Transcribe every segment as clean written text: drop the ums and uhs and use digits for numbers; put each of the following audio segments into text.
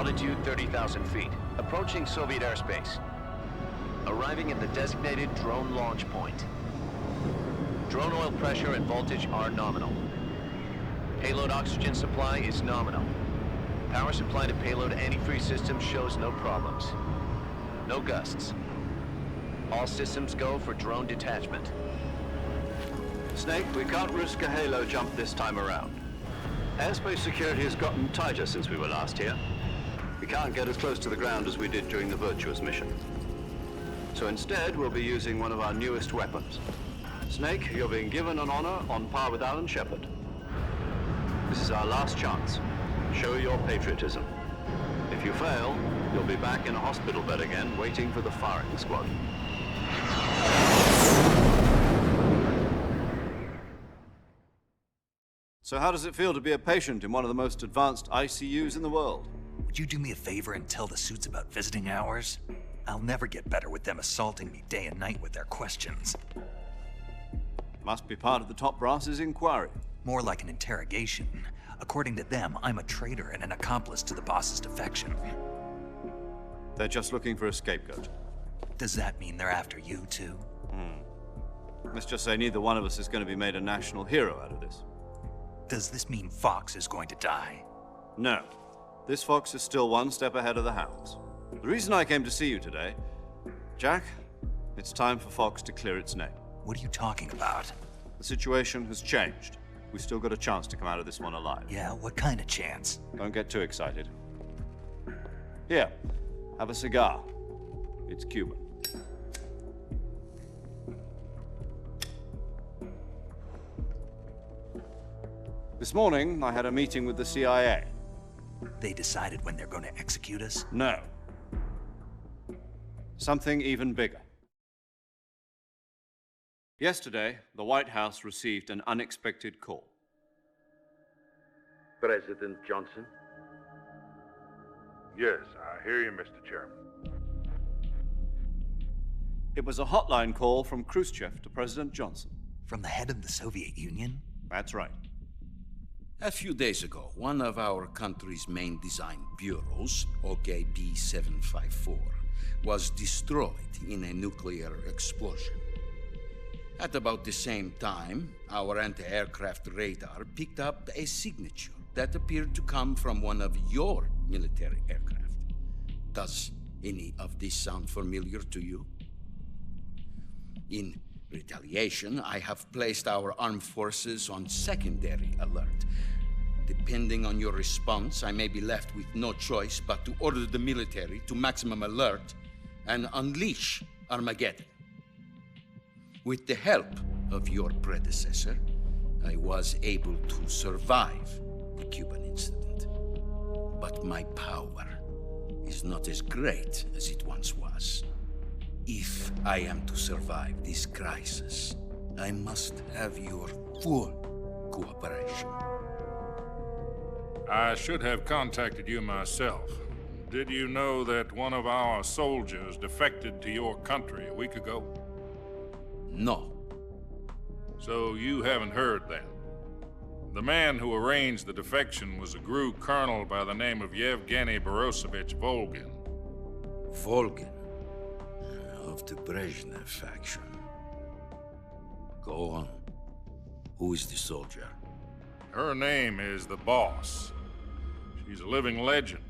Altitude 30,000 feet. Approaching Soviet airspace. Arriving at the designated drone launch point. Drone oil pressure and voltage are nominal. Payload oxygen supply is nominal. Power supply to payload antifreeze system shows no problems. No gusts. All systems go for drone detachment. Snake, we can't risk a halo jump this time around. Airspace security has gotten tighter since we were last here. We can't get as close to the ground as we did during the Virtuous mission. So instead, we'll be using one of our newest weapons. Snake, you're being given an honor on par with Alan Shepard. This is our last chance. Show your patriotism. If you fail, you'll be back in a hospital bed again, waiting for the firing squad. So how does it feel to be a patient in one of the most advanced ICUs in the world? Would you do me a favor and tell the suits about visiting hours? I'll never get better with them assaulting me day and night with their questions. Must be part of the top brass's inquiry. More like an interrogation. According to them, I'm a traitor and an accomplice to the boss's defection. They're just looking for a scapegoat. Does that mean they're after you, too? Let's just say neither one of us is going to be made a national hero out of this. Does this mean Fox is going to die? No. This fox is still one step ahead of the hounds. The reason I came to see you today, Jack, it's time for Fox to clear its name. What are you talking about? The situation has changed. We've still got a chance to come out of this one alive. Yeah, what kind of chance? Don't get too excited. Here, have a cigar. It's Cuban. This morning, I had a meeting with the CIA. They decided when they're going to execute us? No. Something even bigger. Yesterday, the White House received an unexpected call. President Johnson? Yes, I hear you, Mr. Chairman. It was a hotline call from Khrushchev to President Johnson. From the head of the Soviet Union? That's right. A few days ago, one of our country's main design bureaus, OKB 754, was destroyed in a nuclear explosion. At about the same time, our anti-aircraft radar picked up a signature that appeared to come from one of your military aircraft. Does any of this sound familiar to you? In retaliation, I have placed our armed forces on secondary alert. Depending on your response, I may be left with no choice but to order the military to maximum alert and unleash Armageddon. With the help of your predecessor, I was able to survive the Cuban incident. But my power is not as great as it once was. If I am to survive this crisis, I must have your full cooperation. I should have contacted you myself. Did you know that one of our soldiers defected to your country a week ago? No. So you haven't heard then. The man who arranged the defection was a GRU colonel by the name of Yevgeny Borosovich Volgin. Volgin, of the Brezhnev faction. Go on. Who is the soldier? Her name is the Boss. She's a living legend.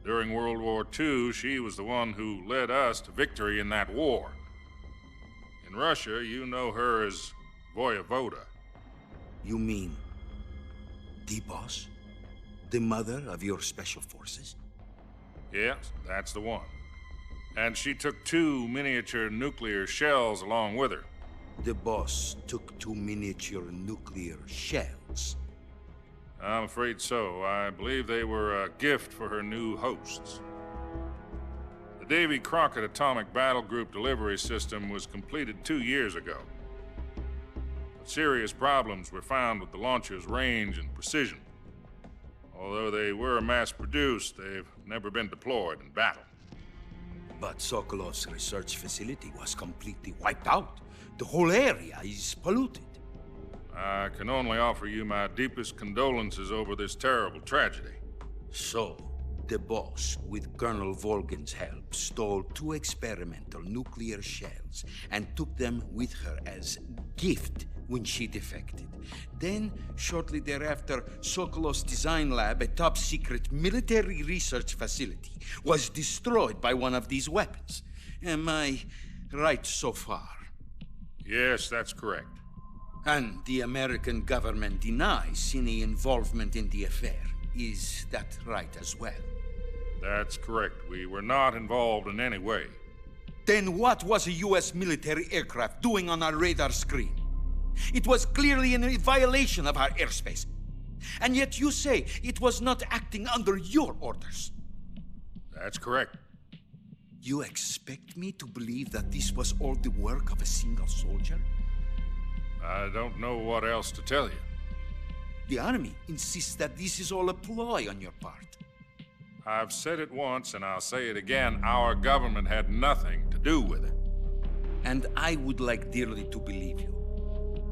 During World War II, she was the one who led us to victory in that war. In Russia, you know her as Voyevoda. You mean the boss? The mother of your special forces? Yes, that's the one. And she took 2 miniature nuclear shells along with her. The boss took 2 miniature nuclear shells. I'm afraid so. I believe they were a gift for her new hosts. The Davy Crockett Atomic Battle Group delivery system was completed 2 years ago. But serious problems were found with the launcher's range and precision. Although they were mass-produced, they've never been deployed in battle. But Sokolov's research facility was completely wiped out. The whole area is polluted. I can only offer you my deepest condolences over this terrible tragedy. So, The boss, with Colonel Volgin's help, stole 2 experimental nuclear shells and took them with her as gift when she defected. Then, shortly thereafter, Sokolov's design lab, a top-secret military research facility, was destroyed by one of these weapons. Am I right so far? Yes, that's correct. And the American government denies any involvement in the affair. Is that right as well? That's correct. We were not involved in any way. Then what was a U.S. military aircraft doing on our radar screen? It was clearly in violation of our airspace. And yet you say it was not acting under your orders. That's correct. You expect me to believe that this was all the work of a single soldier? I don't know what else to tell you. The army insists that this is all a ploy on your part. I've said it once, and I'll say it again. Our government had nothing to do with it. And I would like dearly to believe you.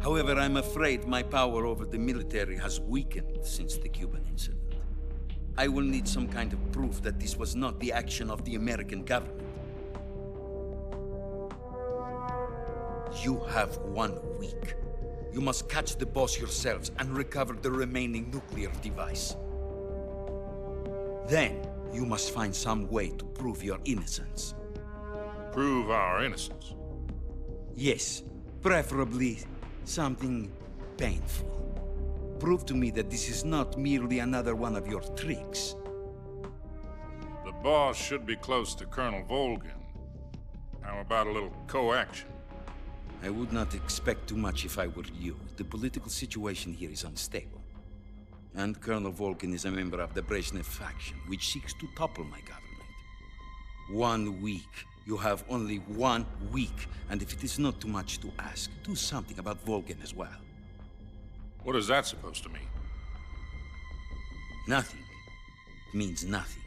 However, I'm afraid my power over the military has weakened since the Cuban incident. I will need some kind of proof that this was not the action of the American government. You have 1 week. You must catch the boss yourselves and recover the remaining nuclear device. Then, you must find some way to prove your innocence. Prove our innocence. Yes, preferably something painful. Prove to me that this is not merely another one of your tricks. The boss should be close to Colonel Volgin. How about a little coaction? I would not expect too much if I were you. The political situation here is unstable. And Colonel Volgin is a member of the Brezhnev faction, which seeks to topple my government. 1 week. You have only 1 week. And if it is not too much to ask, do something about Volgin as well. What is that supposed to mean? Nothing. It means nothing.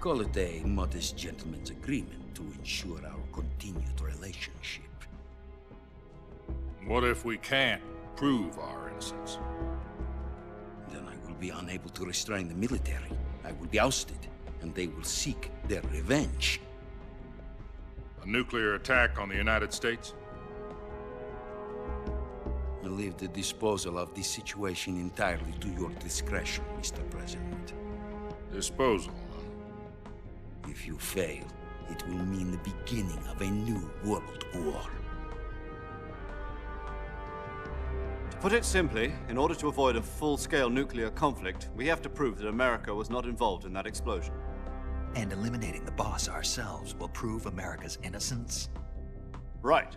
Call it a modest gentleman's agreement to ensure our continued relationship. What if we can't prove our innocence? Then I will be unable to restrain the military. I will be ousted, and they will seek their revenge. A nuclear attack on the United States? I leave the disposal of this situation entirely to your discretion, Mr. President. Disposal. If you fail, it will mean the beginning of a new world war. To put it simply, in order to avoid a full-scale nuclear conflict, we have to prove that America was not involved in that explosion. And eliminating the boss ourselves will prove America's innocence? Right.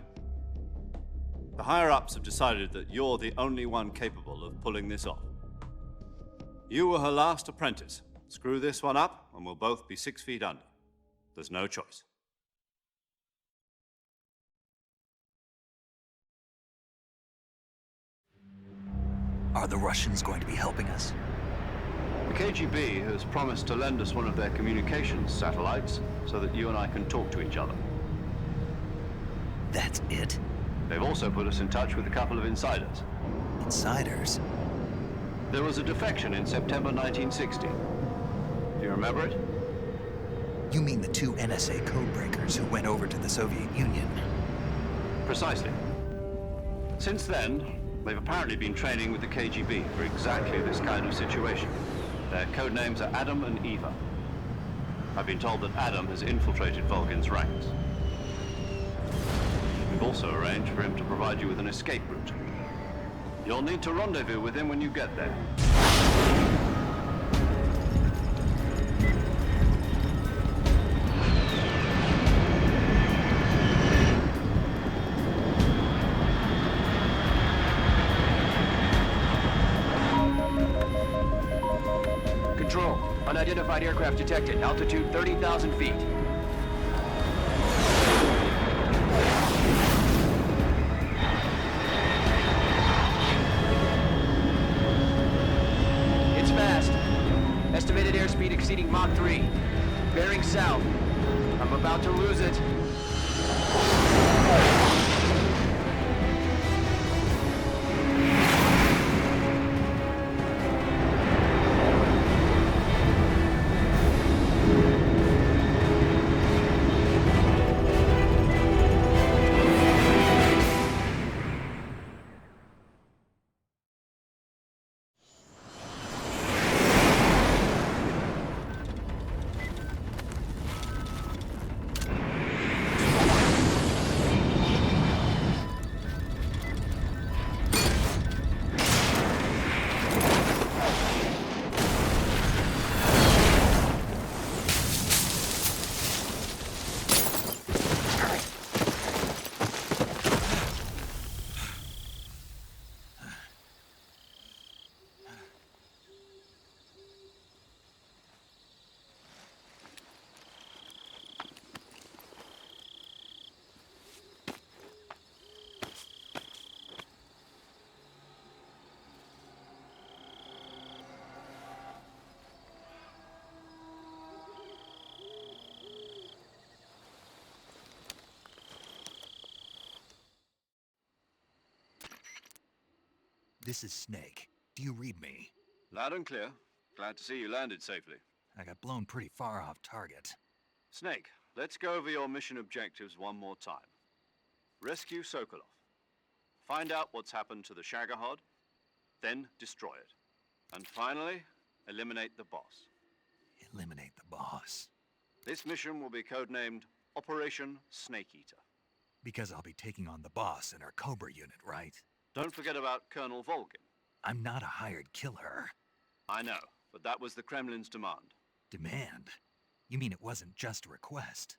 The higher-ups have decided that you're the only one capable of pulling this off. You were her last apprentice. Screw this one up, and we'll both be 6 feet under. There's no choice. Are the Russians going to be helping us? The KGB has promised to lend us one of their communications satellites so that you and I can talk to each other. That's it? They've also put us in touch with a couple of insiders. Insiders? There was a defection in September 1960. Do you remember it? You mean the 2 NSA codebreakers who went over to the Soviet Union? Precisely. Since then, they've apparently been training with the KGB for exactly this kind of situation. Their code names are Adam and Eva. I've been told that Adam has infiltrated Volgin's ranks. We've also arranged for him to provide you with an escape route. You'll need to rendezvous with him when you get there. Control. Unidentified aircraft detected. Altitude 30,000 feet. It's fast. Estimated airspeed exceeding Mach 3. Bearing south. I'm about to lose it. This is Snake. Do you read me? Loud and clear. Glad to see you landed safely. I got blown pretty far off target. Snake, let's go over your mission objectives one more time. Rescue Sokolov. Find out what's happened to the Shagohod, then destroy it. And finally, eliminate the boss. Eliminate the boss. This mission will be codenamed Operation Snake Eater. Because I'll be taking on the boss in our Cobra unit, right? Don't forget about Colonel Volgin. I'm not a hired killer. I know, but that was the Kremlin's demand. Demand? You mean it wasn't just a request?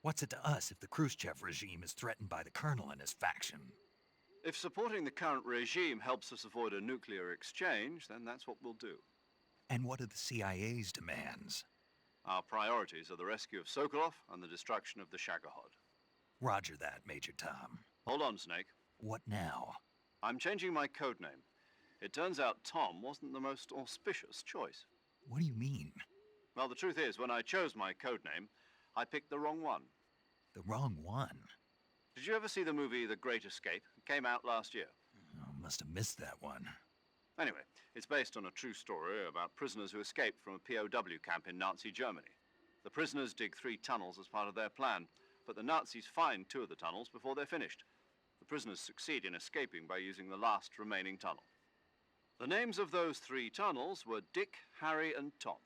What's it to us if the Khrushchev regime is threatened by the Colonel and his faction? If supporting the current regime helps us avoid a nuclear exchange, then that's what we'll do. And what are the CIA's demands? Our priorities are the rescue of Sokolov and the destruction of the Shagohod. Roger that, Major Tom. Hold on, Snake. What now? I'm changing my codename. It turns out Tom wasn't the most auspicious choice. What do you mean? Well, the truth is, when I chose my codename, I picked the wrong one. The wrong one? Did you ever see the movie The Great Escape? It came out last year. Oh, must have missed that one. Anyway, it's based on a true story about prisoners who escaped from a POW camp in Nazi Germany. The prisoners dig 3 tunnels as part of their plan, but the Nazis find 2 of the tunnels before they're finished. The prisoners succeed in escaping by using the last remaining tunnel. The names of those 3 tunnels were Dick, Harry, and Tom.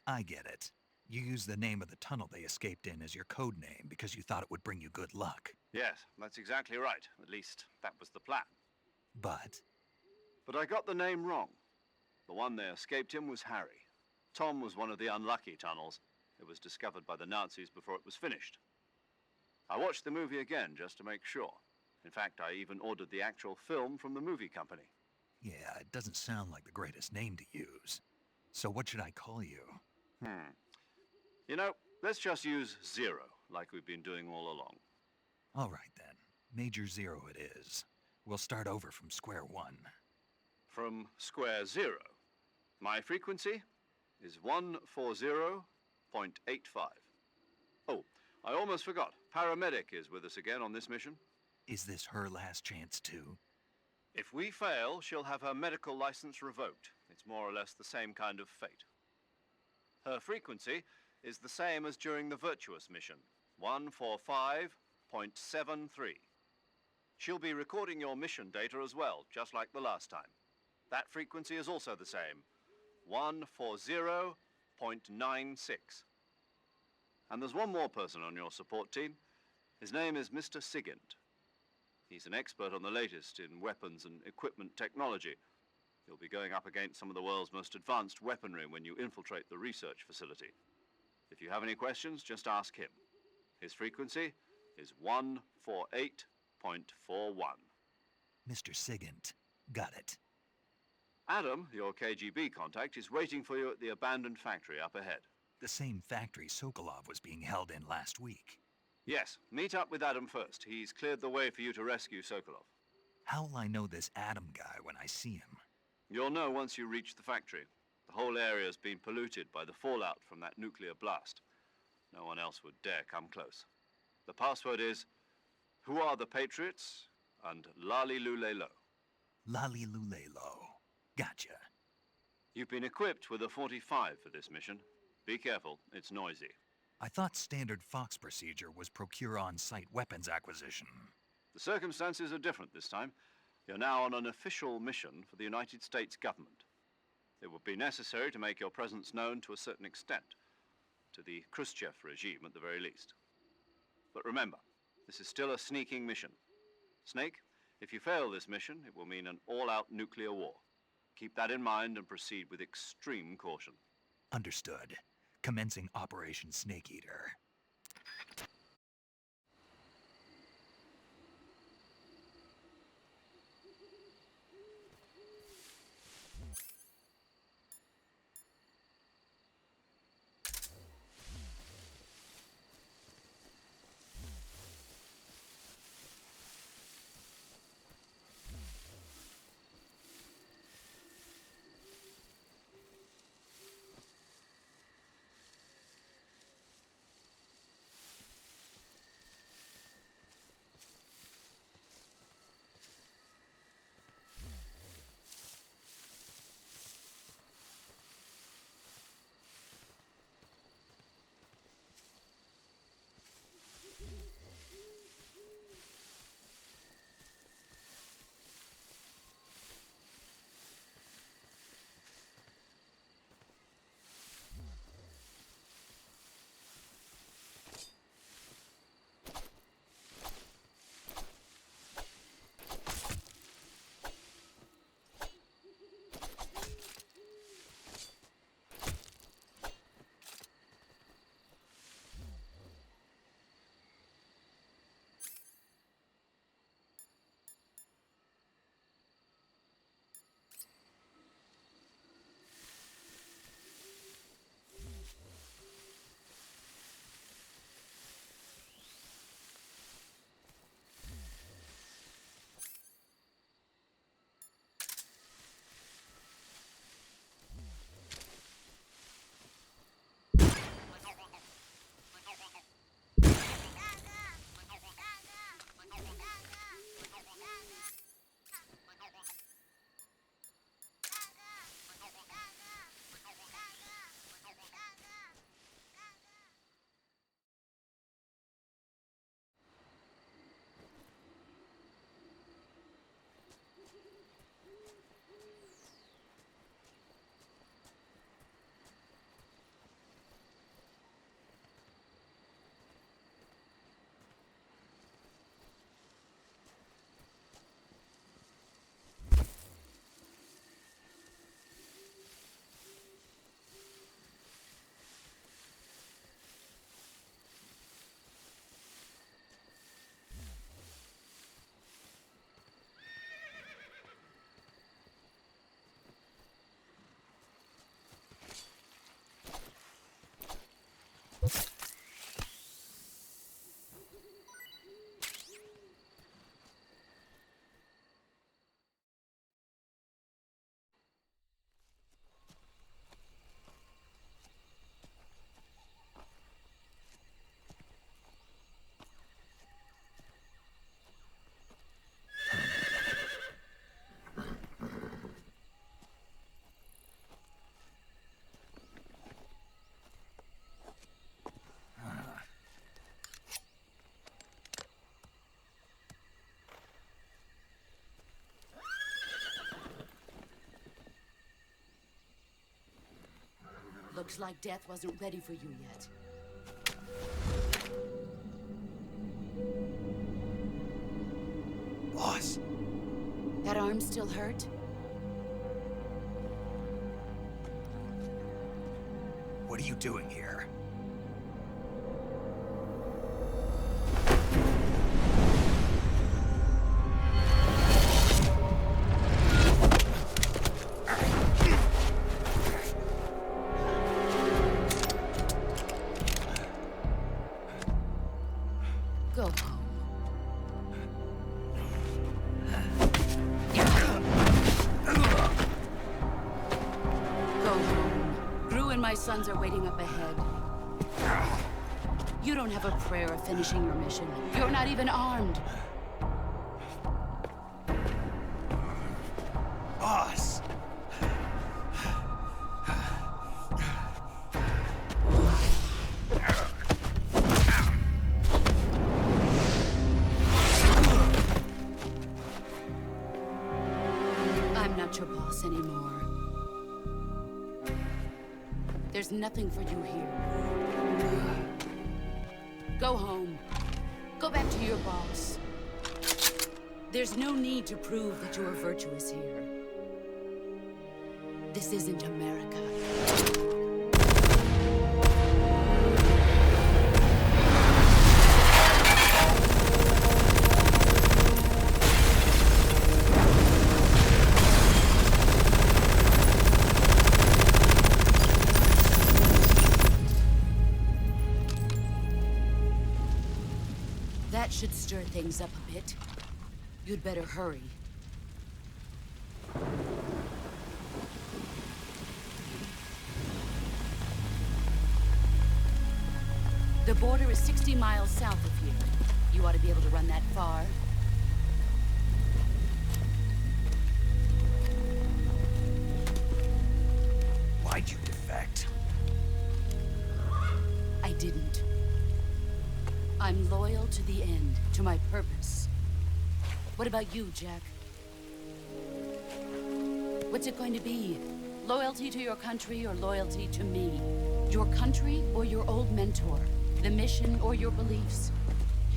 I get it. You used the name of the tunnel they escaped in as your code name because you thought it would bring you good luck. Yes, that's exactly right. At least, that was the plan. But But I got the name wrong. The one they escaped in was Harry. Tom was one of the unlucky tunnels. It was discovered by the Nazis before it was finished. I watched the movie again just to make sure. In fact, I even ordered the actual film from the movie company. yeah, it doesn't sound like the greatest name to use. So what should I call you? You know, let's just use Zero, like we've been doing all along. All right then. Major Zero it is. We'll start over from square one. From square 0. My frequency is 140.85. Oh, I almost forgot. Paramedic is with us again on this mission. Is this her last chance too? If we fail, she'll have her medical license revoked. It's more or less the same kind of fate. Her frequency is the same as during the Virtuous mission, 145.73. She'll be recording your mission data as well, just like the last time. That frequency is also the same, 140.96. And there's one more person on your support team. His name is Mr. Sigint. He's an expert on the latest in weapons and equipment technology. You'll be going up against some of the world's most advanced weaponry when you infiltrate the research facility. If you have any questions, just ask him. His frequency is 148.41. Mr. Sigint. Got it. Adam, your KGB contact, is waiting for you at the abandoned factory up ahead. The same factory Sokolov was being held in last week. Yes, meet up with Adam first. He's cleared the way for you to rescue Sokolov. How'll I know this Adam guy when I see him? You'll know once you reach the factory. The whole area's been polluted by the fallout from that nuclear blast. No one else would dare come close. The password is, "Who are the Patriots?" and "Lali Lulelo." Lali Lulelo. Gotcha. You've been equipped with a 45 for this mission. Be careful, it's noisy. I thought standard Fox procedure was procure on-site weapons acquisition. The circumstances are different this time. You're now on an official mission for the United States government. It would be necessary to make your presence known to a certain extent, to the Khrushchev regime at the very least. But remember, this is still a sneaking mission. Snake, if you fail this mission, it will mean an all-out nuclear war. Keep that in mind and proceed with extreme caution. Understood. Commencing Operation Snake Eater. Looks like death wasn't ready for you yet. Boss, That arm still hurt? what are you doing here? Go home. Go home. Gru and my sons are waiting up ahead. You don't have a prayer of finishing your mission. You're not even armed. Boss! I'm not your boss anymore. There's nothing for you here. Go home. Go back to your boss. There's no need to prove that you are virtuous here. This isn't America. That should stir things up a bit. You'd better hurry. The border is 60 miles south of here. You ought to be able to run that far. Why'd you defect? I didn't. I'm loyal to the end, to my purpose. What about you, Jack? What's it going to be? Loyalty to your country or loyalty to me? Your country or your old mentor? The mission or your beliefs?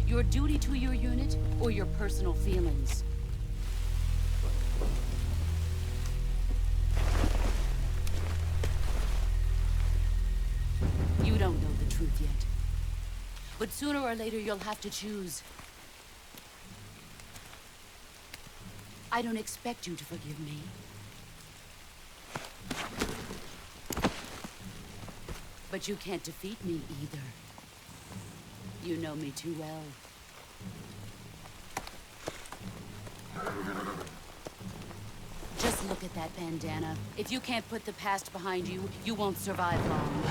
Your duty to your unit or your personal feelings? You don't know the truth yet. But sooner or later, you'll have to choose. I don't expect you to forgive me. But you can't defeat me either. You know me too well. Just look at that bandana. If you can't put the past behind you, you won't survive long.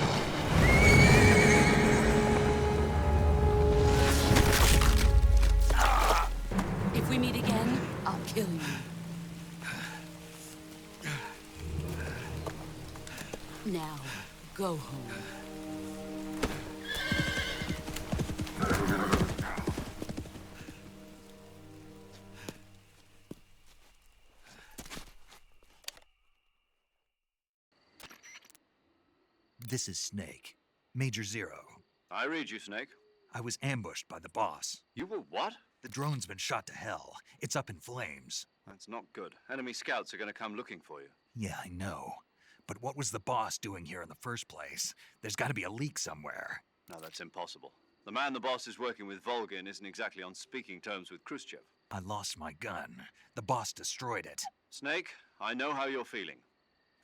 If we meet again, I'll kill you. Now, go home. This is Snake. Major Zero. I read you, Snake. I was ambushed by the boss. You were what? The drone's been shot to hell. It's up in flames. That's not good. Enemy scouts are going to come looking for you. Yeah, I know. But what was the boss doing here in the first place? There's got to be a leak somewhere. No, that's impossible. The man the boss is working with, Volgin, isn't exactly on speaking terms with Khrushchev. I lost my gun. The boss destroyed it. Snake, I know how you're feeling.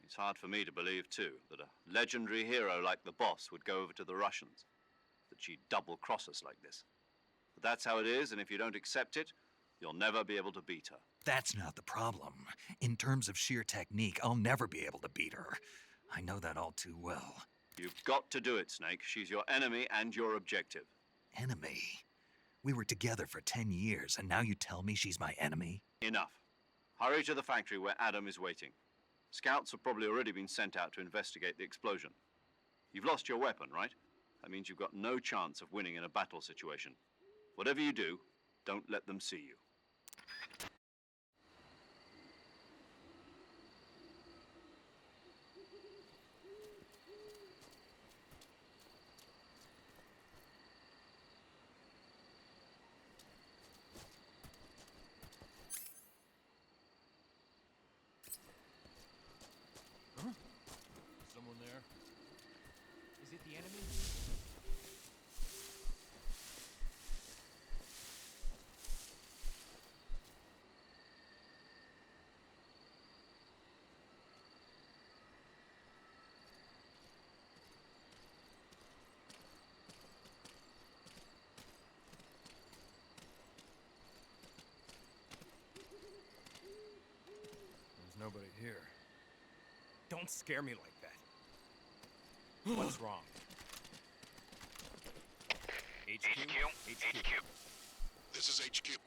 It's hard for me to believe, too, that a legendary hero like the boss would go over to the Russians. That she'd double-cross us like this. But that's how it is, and if you don't accept it, you'll never be able to beat her. That's not the problem. In terms of sheer technique, I'll never be able to beat her. I know that all too well. You've got to do it, Snake. She's your enemy and your objective. Enemy? We were together for 10 years, and now you tell me she's my enemy? Enough. Hurry to the factory where Adam is waiting. Scouts have probably already been sent out to investigate the explosion. You've lost your weapon, right? That means you've got no chance of winning in a battle situation. Whatever you do, don't let them see you. Is it the enemy? There's nobody here. Don't scare me like that. What's wrong? HQ? This is HQ.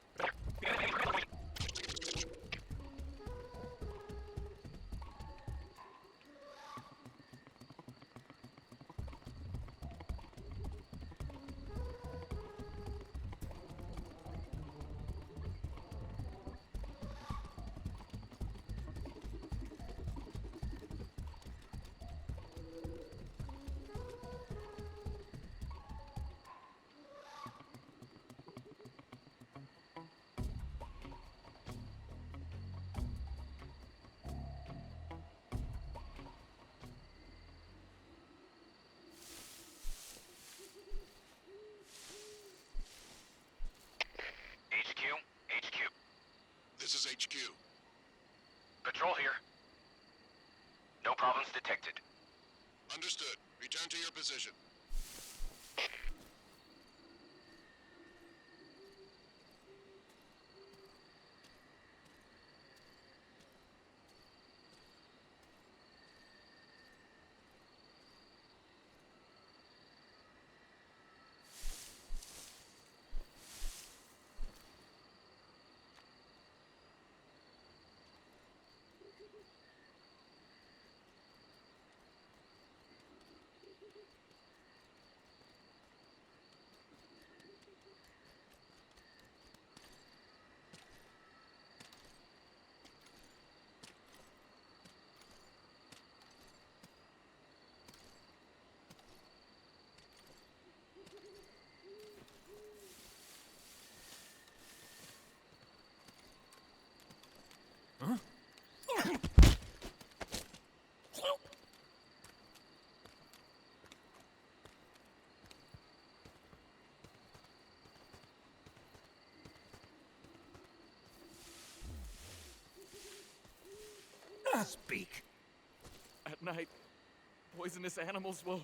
HQ. This is HQ. Patrol here. No problems detected. Understood. Return to your position. Speak. At night, poisonous animals will...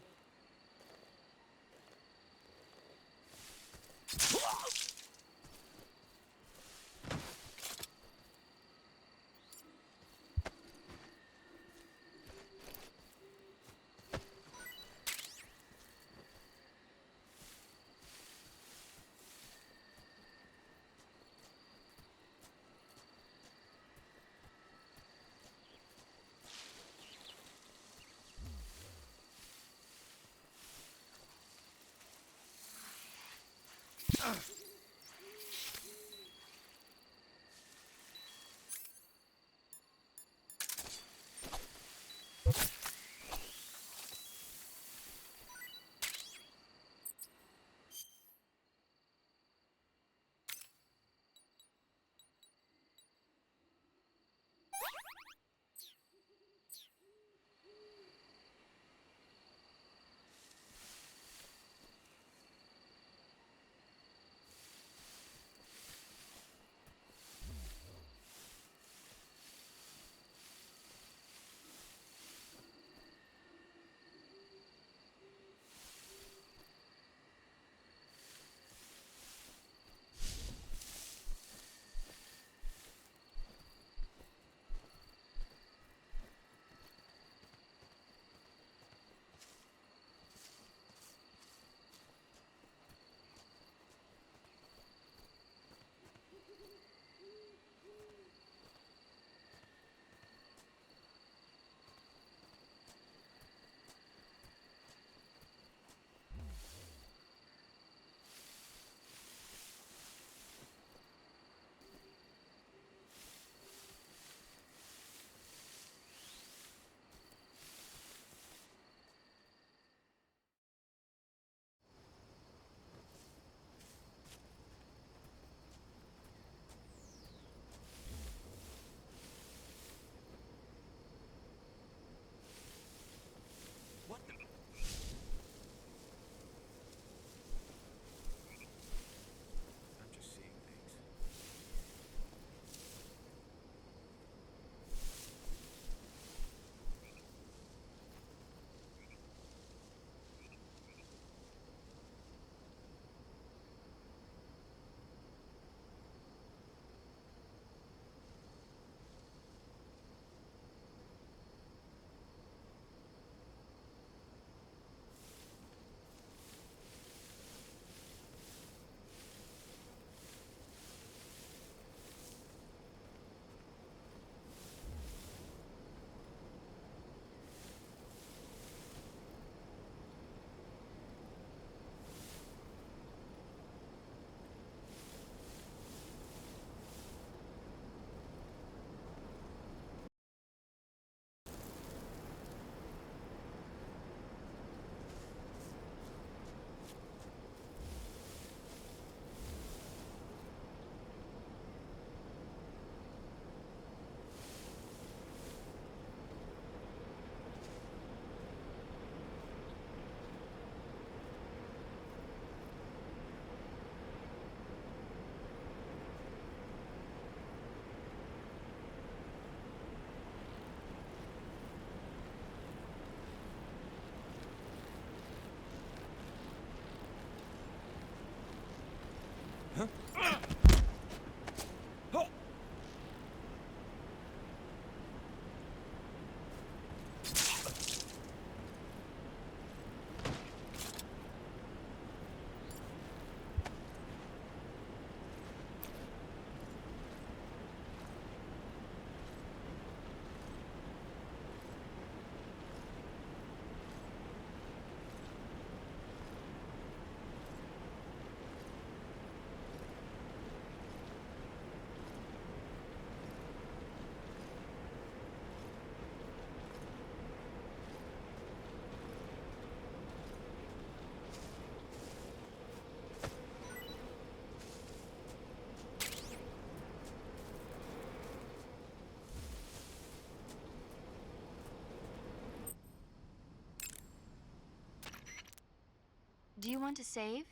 Do you want to save?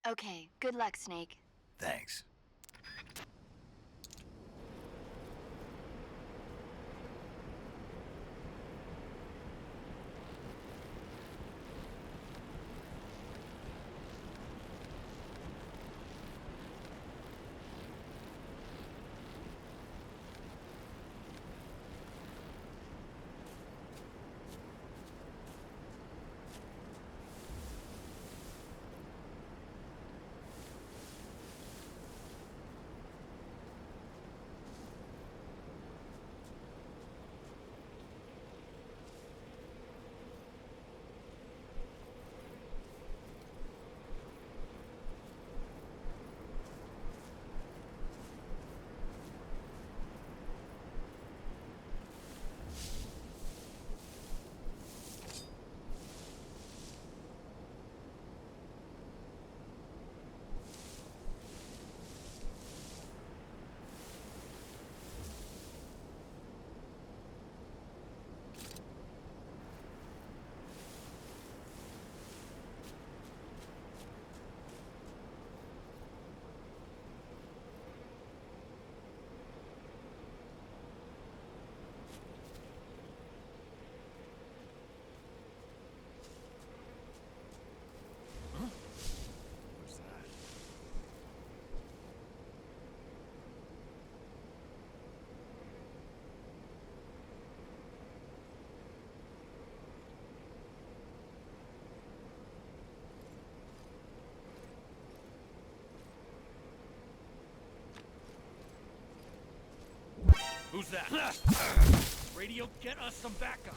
Okay, good luck, Snake. Thanks. Who's that? Radio, get us some backup.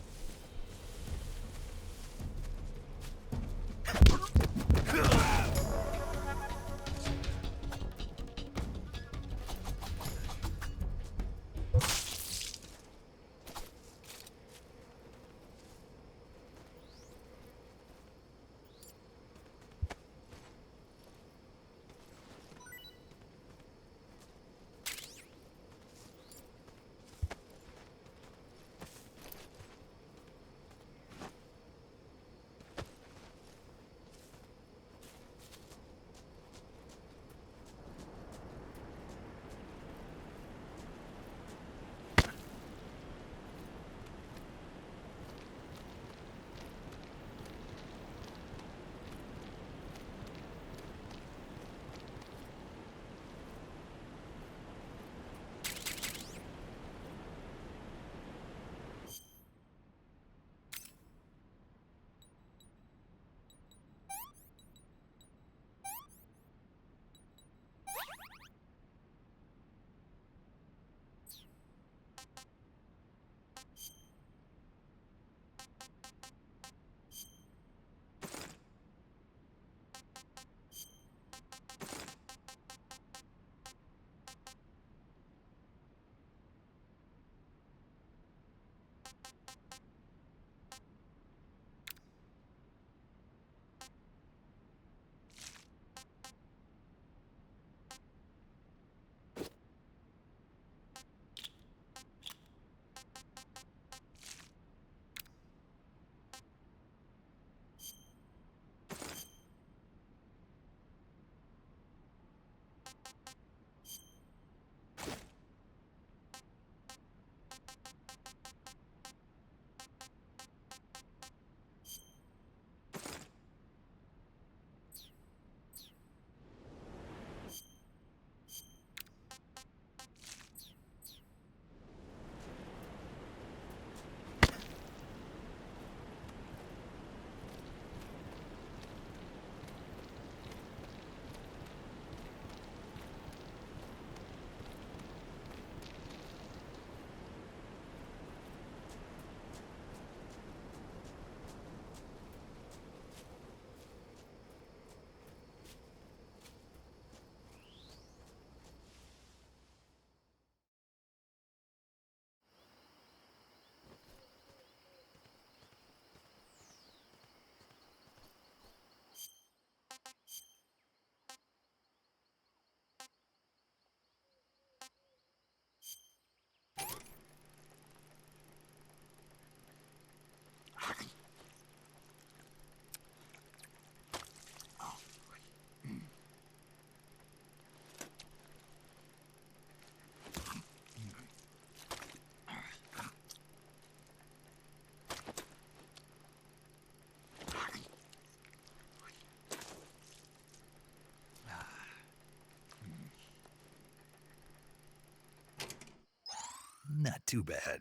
too bad.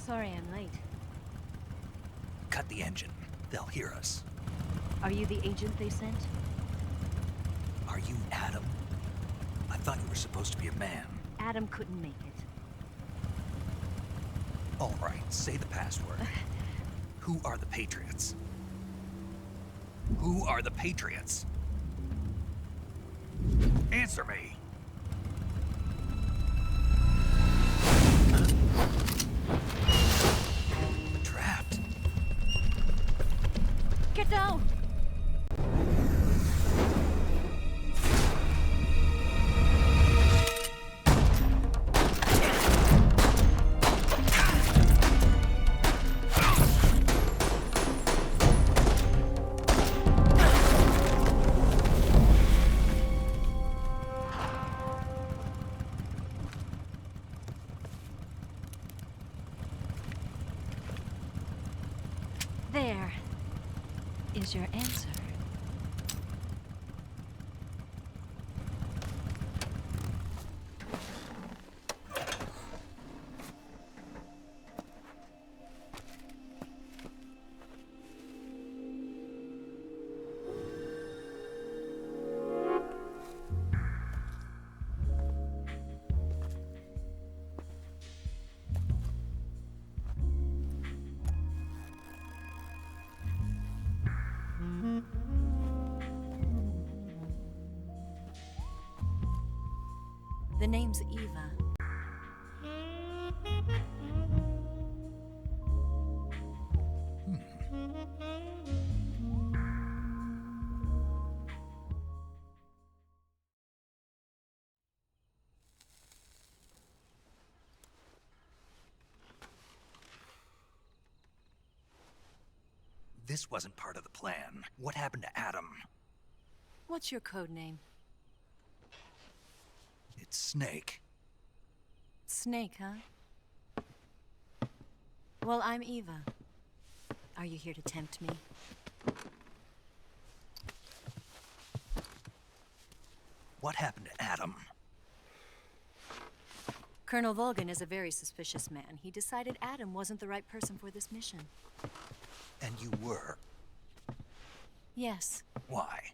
Sorry I'm late. Cut the engine. They'll hear us. Are you the agent they sent? Are you Adam? I thought you were supposed to be a man. Adam couldn't make it. All right, say the password. Who are the Patriots? Who are the Patriots? Answer me! Trapped. Get down! There is your answer. The name's Eva. This wasn't part of the plan. What happened to Adam? What's your code name? It's Snake. Snake, huh? Well, I'm Eva. Are you here to tempt me? What happened to Adam? Colonel Volgin is a very suspicious man. He decided Adam wasn't the right person for this mission. And you were? Yes, Why?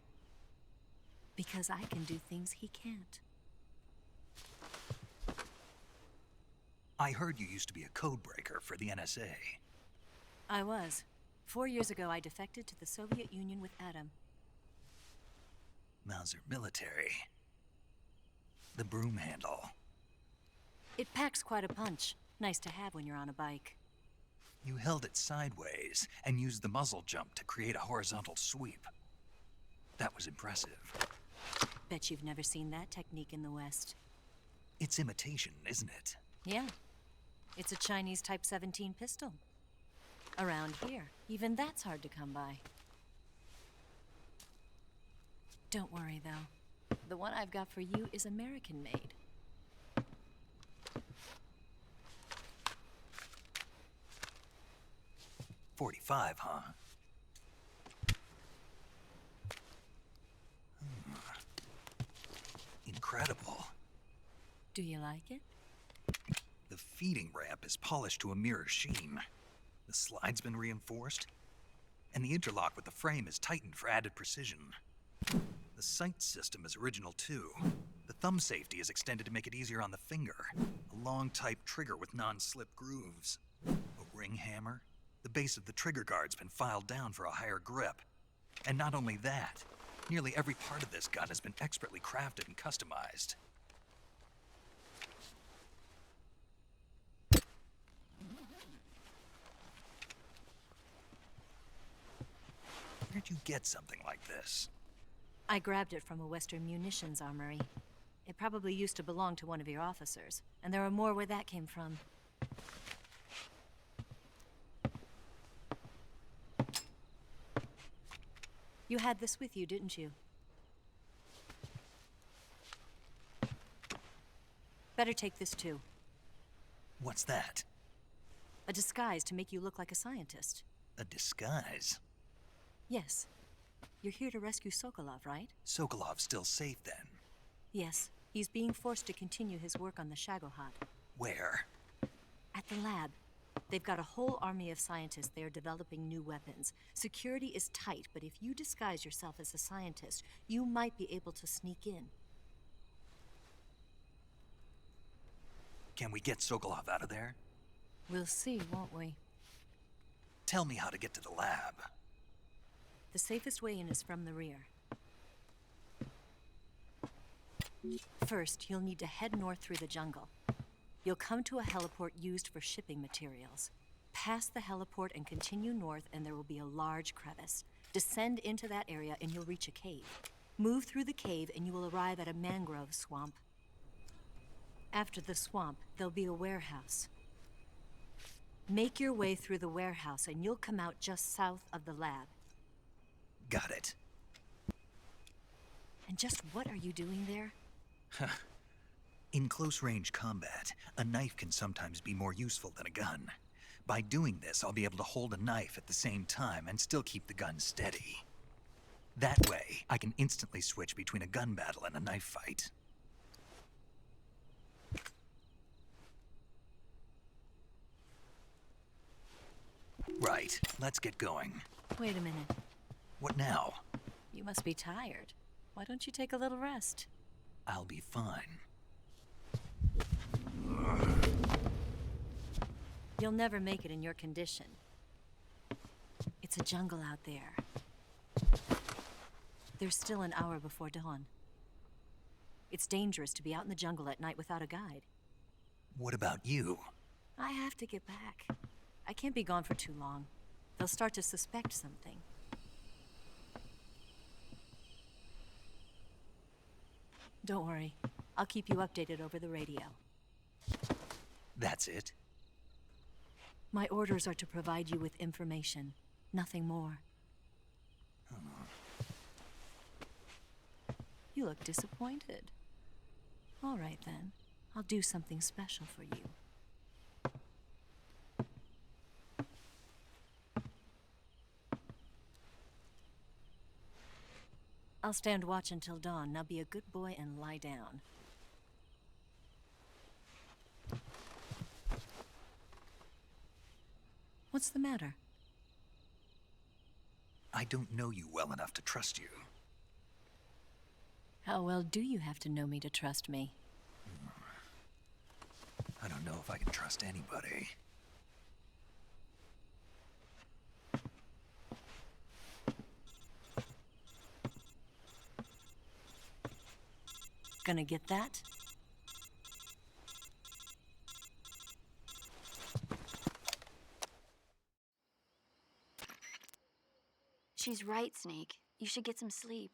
because I can do things he can't. I heard you used to be a codebreaker for the NSA. I was. 4 years ago, I defected to the Soviet Union with Adam. Mauser military. The broom handle. It packs quite a punch. Nice to have when you're on a bike. You held it sideways and used the muzzle jump to create a horizontal sweep. That was impressive. Bet you've never seen that technique in the West. It's imitation, isn't it? Yeah. It's a Chinese Type 17 pistol. Around here, even that's hard to come by. Don't worry, though. The one I've got for you is American-made. .45, huh? Incredible. Do you like it? The feeding ramp is polished to a mirror sheen. The slide's been reinforced, and the interlock with the frame is tightened for added precision. The sight system is original too. The thumb safety is extended to make it easier on the finger. A long type trigger with non-slip grooves. A ring hammer. The base of the trigger guard's been filed down for a higher grip. And not only that, nearly every part of this gun has been expertly crafted and customized. Where'd you get something like this? I grabbed it from a Western munitions armory. It probably used to belong to one of your officers, and there are more where that came from. You had this with you, didn't you? Better take this too. What's that? A disguise to make you look like a scientist. A disguise? Yes. You're here to rescue Sokolov, right? Sokolov's still safe then? Yes. He's being forced to continue his work on the Shagohod. Where? At the lab. They've got a whole army of scientists there developing new weapons. Security is tight, but if you disguise yourself as a scientist, you might be able to sneak in. Can we get Sokolov out of there? We'll see, won't we? Tell me how to get to the lab. The safest way in is from the rear. First, you'll need to head north through the jungle. You'll come to a heliport used for shipping materials. Pass the heliport and continue north, and there will be a large crevice. Descend into that area and you'll reach a cave. Move through the cave and you will arrive at a mangrove swamp. After the swamp, there'll be a warehouse. Make your way through the warehouse and you'll come out just south of the lab. Got it. And just what are you doing there? In close-range combat, a knife can sometimes be more useful than a gun. By doing this, I'll be able to hold a knife at the same time and still keep the gun steady. That way, I can instantly switch between a gun battle and a knife fight. Right, let's get going. Wait a minute. What now? You must be tired. Why don't you take a little rest? I'll be fine. You'll never make it in your condition. It's a jungle out there. There's still an hour before dawn. It's dangerous to be out in the jungle at night without a guide. What about you? I have to get back. I can't be gone for too long. They'll start to suspect something. Don't worry. I'll keep you updated over the radio. That's it? My orders are to provide you with information. Nothing more. You look disappointed. All right, then. I'll do something special for you. I'll stand watch until dawn. Now be a good boy and lie down. What's the matter? I don't know you well enough to trust you. How well do you have to know me to trust me? I don't know if I can trust anybody. Gonna get that? She's right, Snake. You should get some sleep.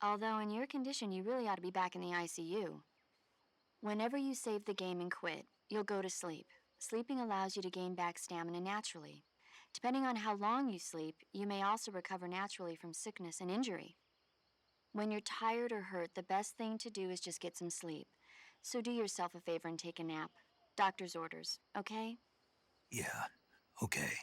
Although in your condition, you really ought to be back in the ICU. Whenever you save the game and quit, you'll go to sleep. Sleeping allows you to gain back stamina naturally. Depending on how long you sleep, you may also recover naturally from sickness and injury. When you're tired or hurt, the best thing to do is just get some sleep. So do yourself a favor and take a nap. Doctor's orders, okay? Yeah, okay.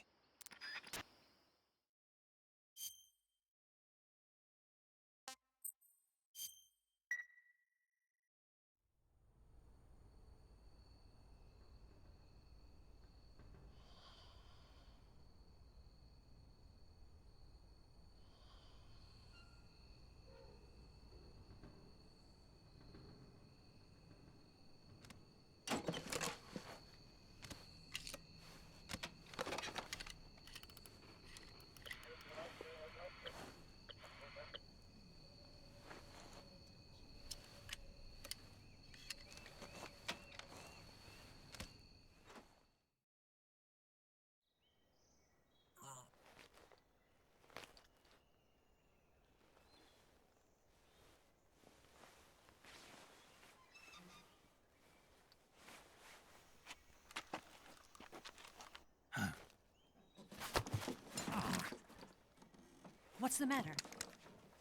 What's the matter?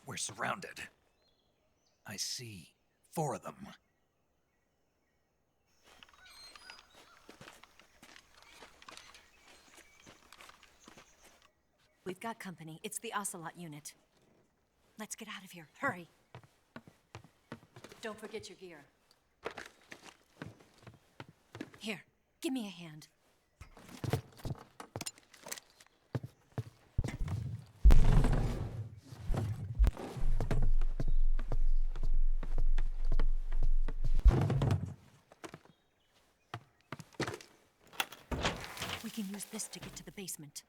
We're surrounded. I see 4 of them. We've got company. It's the Ocelot unit. Let's get out of here. Hurry. Don't forget your gear. Here, give me a hand. We can use this to get to the basement.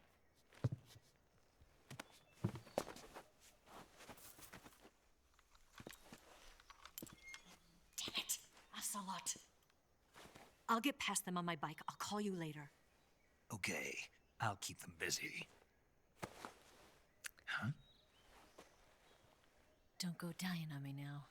Damn it! Ocelot! I'll get past them on my bike. I'll call you later. Okay, I'll keep them busy. Huh? Don't go dying on me now.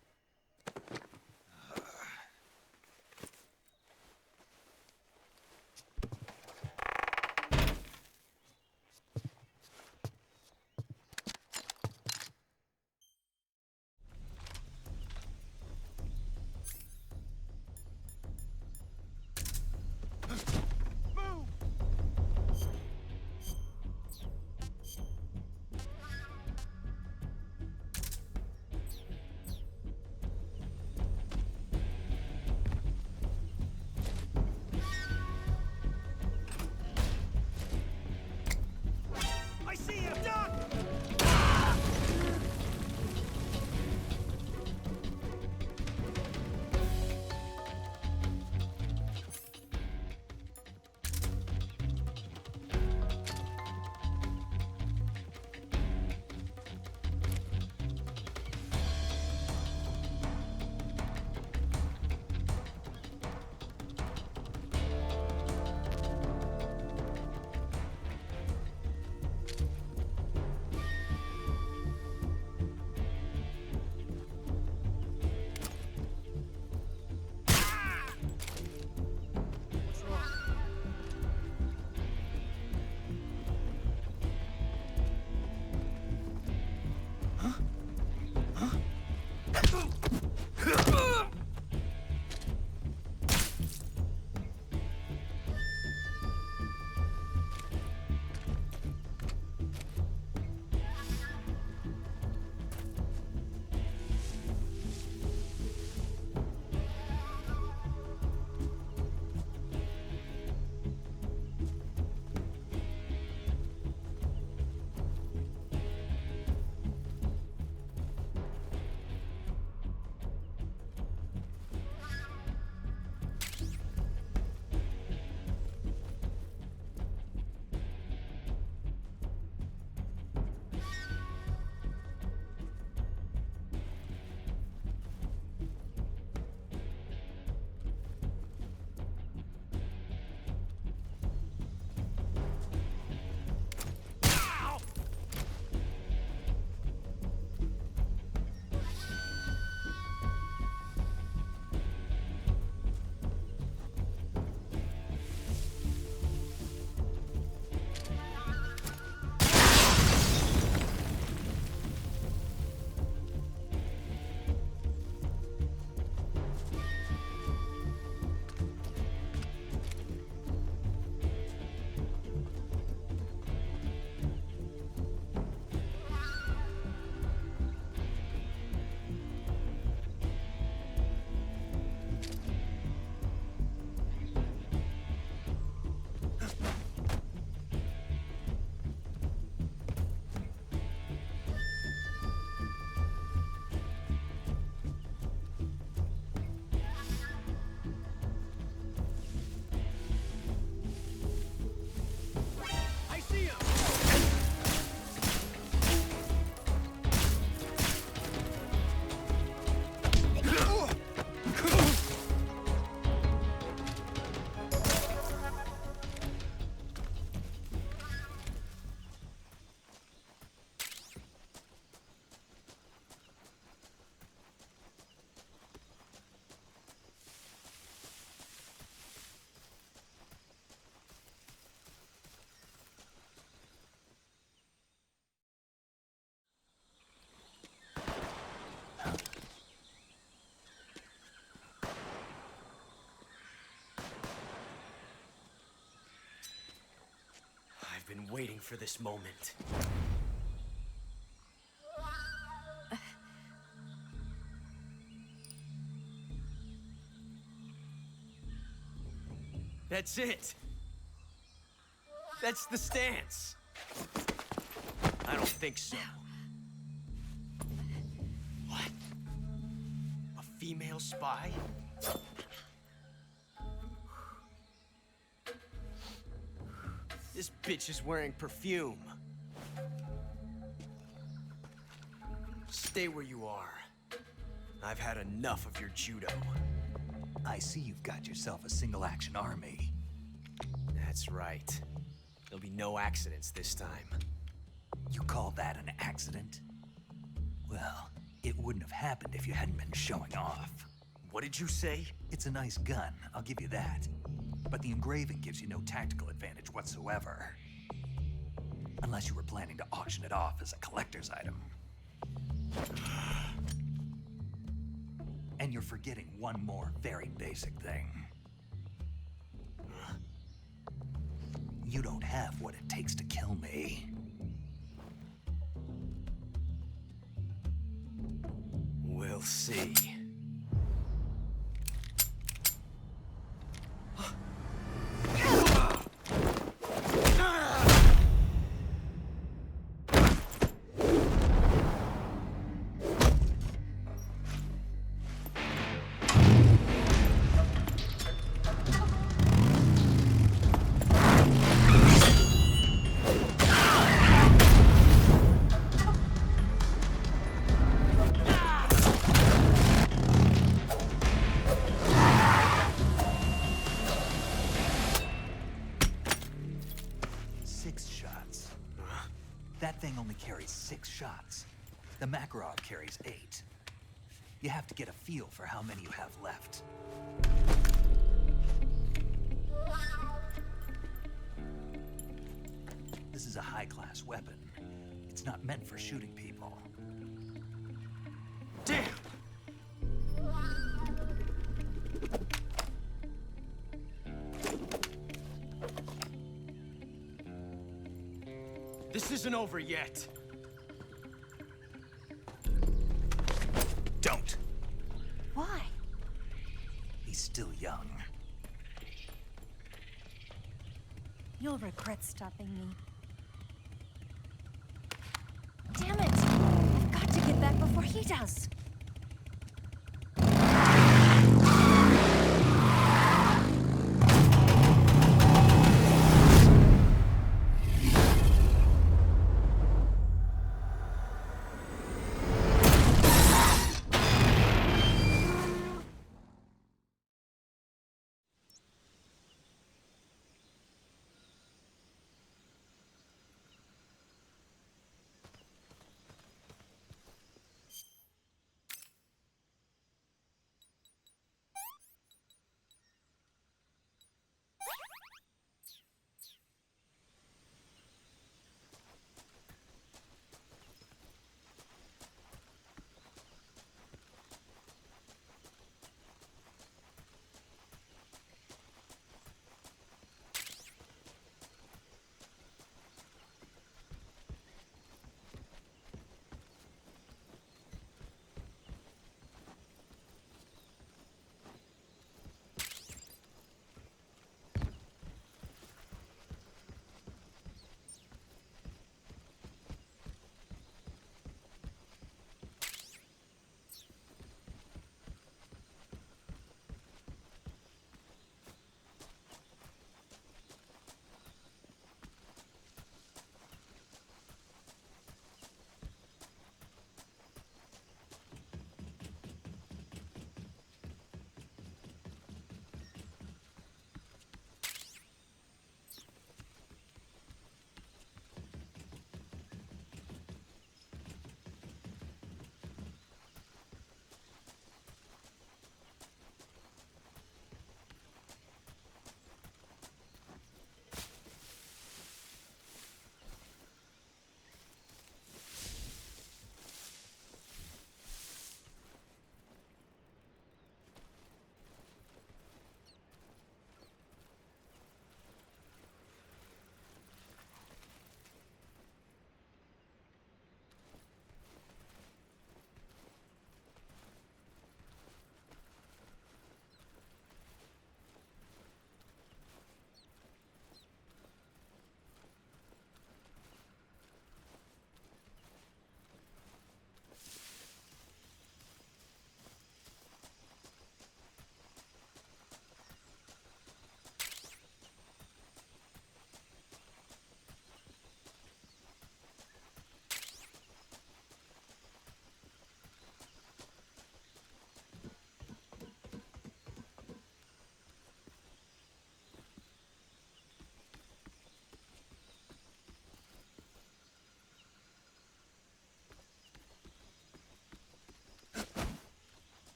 waiting for this moment. That's it. That's the stance. I don't think so. What? A female spy? This bitch is wearing perfume. Stay where you are. I've had enough of your judo. I see you've got yourself a single-action army. That's right. There'll be no accidents this time. You call that an accident? Well, it wouldn't have happened if you hadn't been showing off. What did you say? It's a nice gun, I'll give you that. But the engraving gives you no tactical advantage whatsoever. Unless you were planning to auction it off as a collector's item. And you're forgetting one more very basic thing. You don't have what it takes to kill me. We'll see. That thing only carries 6 shots. The Makarov carries 8. You have to get a feel for how many you have left. This is a high-class weapon. It's not meant for shooting people. Damn! This isn't over yet. Don't. Why? He's still young. You'll regret stopping me. Damn it! I've got to get back before he does.